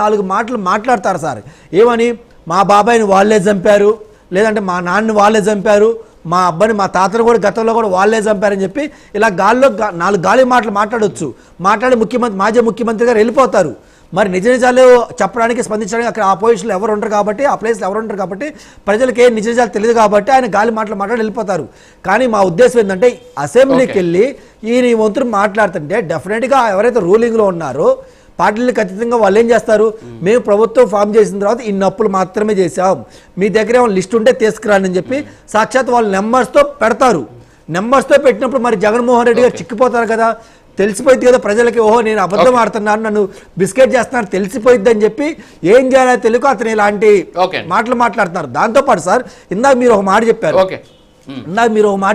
4 మాటలు మాట్లాడతారు సార్. ఏమని మా బాబాయిని వాళ్ళే చంపారు, లేదంటే మా నాన్నని వాళ్ళే చంపారు, మా అబ్బాయిని మా తాతను కూడా గతంలో కూడా వాళ్ళే చంపారని చెప్పి ఇలా గాల్లో 4 గాలి మాటలు మాట్లాడవచ్చు. మాట్లాడి మాజీ ముఖ్యమంత్రి గారు వెళ్ళిపోతారు. మరి నిజ నిజాలు చెప్పడానికి స్పందించడానికి అక్కడ ఆ పొజిషన్లో ఎవరు ఉంటారు కాబట్టి, ఆ ప్లేస్లో ఎవరు ఉంటారు కాబట్టి ప్రజలకి నిజ నిజాలు తెలియదు కాబట్టి ఆయన గాలి మాటలు మాట్లాడి వెళ్ళిపోతారు. కానీ మా ఉద్దేశం ఏంటంటే అసెంబ్లీకి వెళ్ళి ఈయన ఈ వంతులు మాట్లాడుతుంటే డెఫినెట్గా ఎవరైతే రూలింగ్లో ఉన్నారో పార్టీలకు ఖచ్చితంగా వాళ్ళు ఏం చేస్తారు, మేము ప్రభుత్వం ఫామ్ చేసిన తర్వాత ఇన్ని అప్పులు మాత్రమే చేసాం, మీ దగ్గర ఏమైనా లిస్ట్ ఉంటే తీసుకురాని అని చెప్పి సాక్షాత్ వాళ్ళు నెంబర్స్తో పెడతారు. నెంబర్స్తో పెట్టినప్పుడు మరి జగన్మోహన్ రెడ్డి గారు చిక్కిపోతారు కదా, తెలిసిపోయింది కదా ప్రజలకి, ఓహో నేను అబద్ధం ఆడుతున్నాను, నన్ను బిస్కెట్ చేస్తున్నాను తెలిసిపోయింది అని చెప్పి ఏం చేయాలో తెలియక అతను ఇలాంటి మాటలు మాట్లాడుతున్నారు. దాంతోపాటు సార్ ఇందాక మీరు ఒక మాట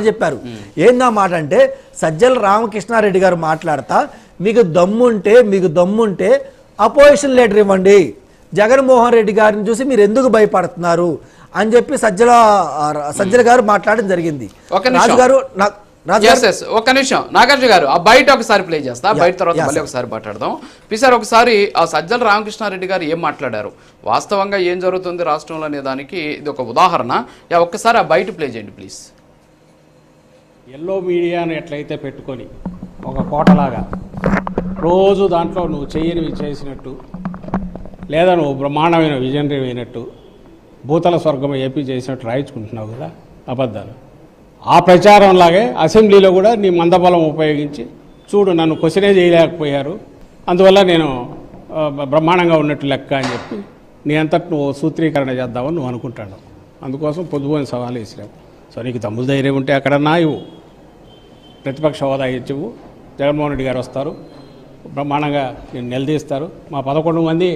చెప్పారు, ఏందా మాట అంటే సజ్జల రామకృష్ణారెడ్డి గారు మాట్లాడతా మీకు దమ్ముంటే అపోజిషన్ లీడర్ ఇవ్వండి, జగన్మోహన్ రెడ్డి గారిని చూసి మీరు ఎందుకు భయపడుతున్నారు అని చెప్పి సజ్జల గారు మాట్లాడడం జరిగింది. రాజు గారు ఒక్క నిమిషం నాగార్జున గారు ఆ బయట ఒకసారి ప్లే చేస్తా, బయట తర్వాత మళ్ళీ ఒకసారి మాట్లాడదాం. పిసార్ ఒకసారి ఆ సజ్జల రామకృష్ణారెడ్డి గారు ఏం మాట్లాడారు, వాస్తవంగా ఏం జరుగుతుంది రాష్ట్రంలో అనే దానికి ఇది ఒక ఉదాహరణ. ఒక్కసారి ఆ బయట ప్లే చేయండి ప్లీజ్. ఎల్లో మీడియాను ఎట్లయితే పెట్టుకొని ఒక కోటలాగా రోజు దాంట్లో నువ్వు చెయ్యనివి చేసినట్టు, లేదా నువ్వు బ్రహ్మాండమైన విజనరీ అయినట్టు, భూతల స్వర్గం ఏపీ చేసినట్టు రాయించుకుంటున్నావు కదా అబద్ధాలు. ఆ ప్రచారంలాగే అసెంబ్లీలో కూడా నీ మందబలం ఉపయోగించి చూడు నన్ను క్వశ్చనే చేయలేకపోయారు, అందువల్ల నేను బ్రహ్మాండంగా ఉన్నట్టు లెక్క అని చెప్పి నీ అంతటి నువ్వు సూత్రీకరణ చేద్దామని నువ్వు అనుకుంటాడు. అందుకోసం పొద్దుపోయిన సవాలు వేసినావు. సో నీకు తమ్ముడు ధైర్యం ఉంటే అక్కడన్నా ఇవ్వు, ప్రతిపక్ష హోదా ఇచ్చివు, జగన్మోహన్ రెడ్డి గారు వస్తారు, బ్రహ్మాండంగా నేను నిలదీస్తారు, మా 11 మంది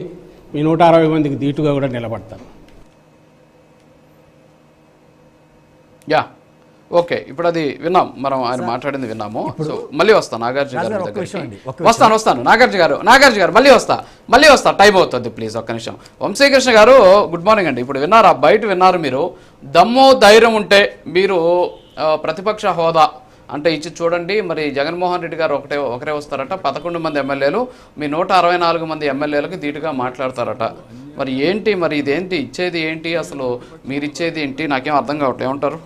మీ 160 మందికి దీటుగా కూడా నిలబడతారు. ఓకే, ఇప్పుడు అది విన్నాం, మనం ఆయన మాట్లాడింది విన్నాము. సో మళ్ళీ వస్తాను నాగార్జున గారు వస్తాను నాగార్జున గారు మళ్ళీ వస్తా టైం అవుతుంది ప్లీజ్ ఒక్క నిమిషం. వంశీకృష్ణ గారు గుడ్ మార్నింగ్ అండి. ఇప్పుడు విన్నారు, బయట విన్నారు, మీరు దమ్ము ధైర్యం ఉంటే మీరు ప్రతిపక్ష హోదా అంటే ఇచ్చి చూడండి, మరి జగన్మోహన్ రెడ్డి గారు ఒకరే వస్తారట, 11 మంది ఎమ్మెల్యేలు మీ 164 మంది ఎమ్మెల్యేలకు ధీటుగా మాట్లాడతారట. మరి ఏంటి, మరి ఇదేంటి, ఇచ్చేది ఏంటి, అసలు మీరు ఇచ్చేది ఏంటి, నాకేం అర్థం కావట్లేదు, ఏమంటారు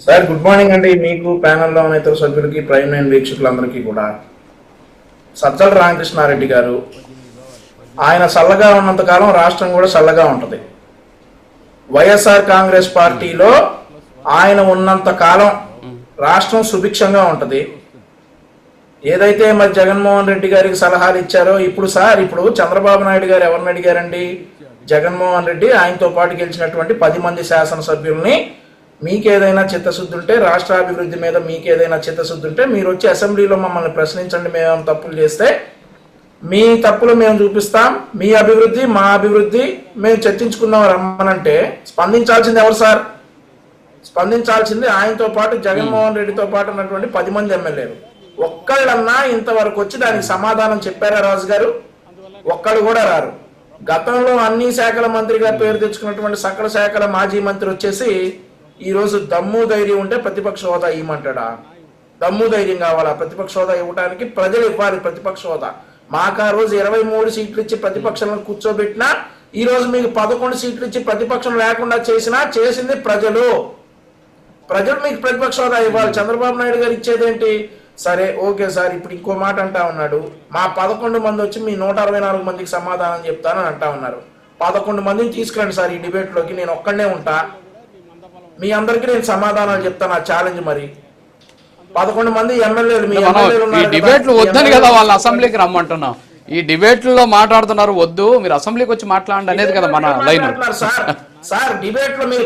సార్? గుడ్ మార్నింగ్ అండి మీకు, ప్యానెల్లో ఉన్న ఇతర సభ్యులకి, ప్రైమ్ లైన్ వీక్షకులందరికీ కూడా. సజ్జల రామకృష్ణారెడ్డి గారు ఆయన చల్లగా ఉన్నంతకాలం రాష్ట్రం కూడా చల్లగా ఉంటుంది. వైఎస్ఆర్ కాంగ్రెస్ పార్టీలో ఆయన ఉన్నంత కాలం రాష్ట్రం సుభిక్షంగా ఉంటుంది. ఏదైతే మరి జగన్మోహన్ రెడ్డి గారికి సలహాలు ఇచ్చారో ఇప్పుడు చంద్రబాబు నాయుడు గారు ఎవరిని అడిగారండి? జగన్మోహన్ రెడ్డి ఆయనతో పాటు గెలిచినటువంటి 10 మంది శాసనసభ్యుల్ని మీకేదైనా చిత్తశుద్ధి ఉంటే, రాష్ట్ర అభివృద్ధి మీద మీకేదైనా చిత్తశుద్ధి ఉంటే మీరు వచ్చి అసెంబ్లీలో మమ్మల్ని ప్రశ్నించండి, మేము తప్పులు చేస్తే మీ తప్పులు మేము చూపిస్తాం, మీ అభివృద్ధి మా అభివృద్ధి మేము చర్చించుకుందాం రమ్మనంటే స్పందించాల్సింది ఎవరు సార్? స్పందించాల్సింది ఆయనతో పాటు జగన్మోహన్ రెడ్డితో పాటు ఉన్నటువంటి 10 మంది ఎమ్మెల్యేలు. ఒక్కళ్ళన్నా ఇంతవరకు వచ్చి దానికి సమాధానం చెప్పారా రాజు గారు? ఒక్కళ్ళు కూడా రారు. గతంలో అన్ని శాఖల మంత్రిగా పేరు తెచ్చుకున్నటువంటి సకల శాఖల మాజీ మంత్రి వచ్చేసి ఈరోజు దమ్ము ధైర్యం ఉంటే ప్రతిపక్ష హోదా ఇవ్వమంటాడా? దమ్ము ధైర్యం కావాలా? ప్రతిపక్ష హోదా ఇవ్వడానికి ప్రజలు ఇవ్వాలి ప్రతిపక్ష హోదా. మాకు ఆ రోజు 23 సీట్లు ఇచ్చి ప్రతిపక్షంలో కూర్చోబెట్టినా, ఈ రోజు మీకు 11 సీట్లు ఇచ్చి ప్రతిపక్షం లేకుండా చేసింది ప్రజలు మీకు ప్రతిపక్ష హోదా ఇవ్వాలి. చంద్రబాబు నాయుడు గారు ఇచ్చేదేంటి? సరే ఓకే సార్, ఇప్పుడు ఇంకో మాట అంటా ఉన్నాడు, మా 11 మంది వచ్చి మీ 164 మందికి సమాధానం చెప్తానని అంటా ఉన్నారు. 11 మందిని తీసుకురండి సార్ ఈ డిబేట్లోకి, నేను ఒక్కడనే ఉంటా, మీ అందరికీ నేను సమాధానాలు చెప్తాను. ఆ ఛాలెంజ్ మరి 11 మంది ఎమ్మెల్యేలు డిబేట్లు వద్దని కదా వాళ్ళు అసెంబ్లీకి రమ్మంటున్నాం. ఈ డిబేట్లలో మాట్లాడుతున్నారు, వద్దు మీరు అసెంబ్లీకి వచ్చి మాట్లాడండి అనేది కదా మన లైన్. సార్ డిబేట్ లో మీరు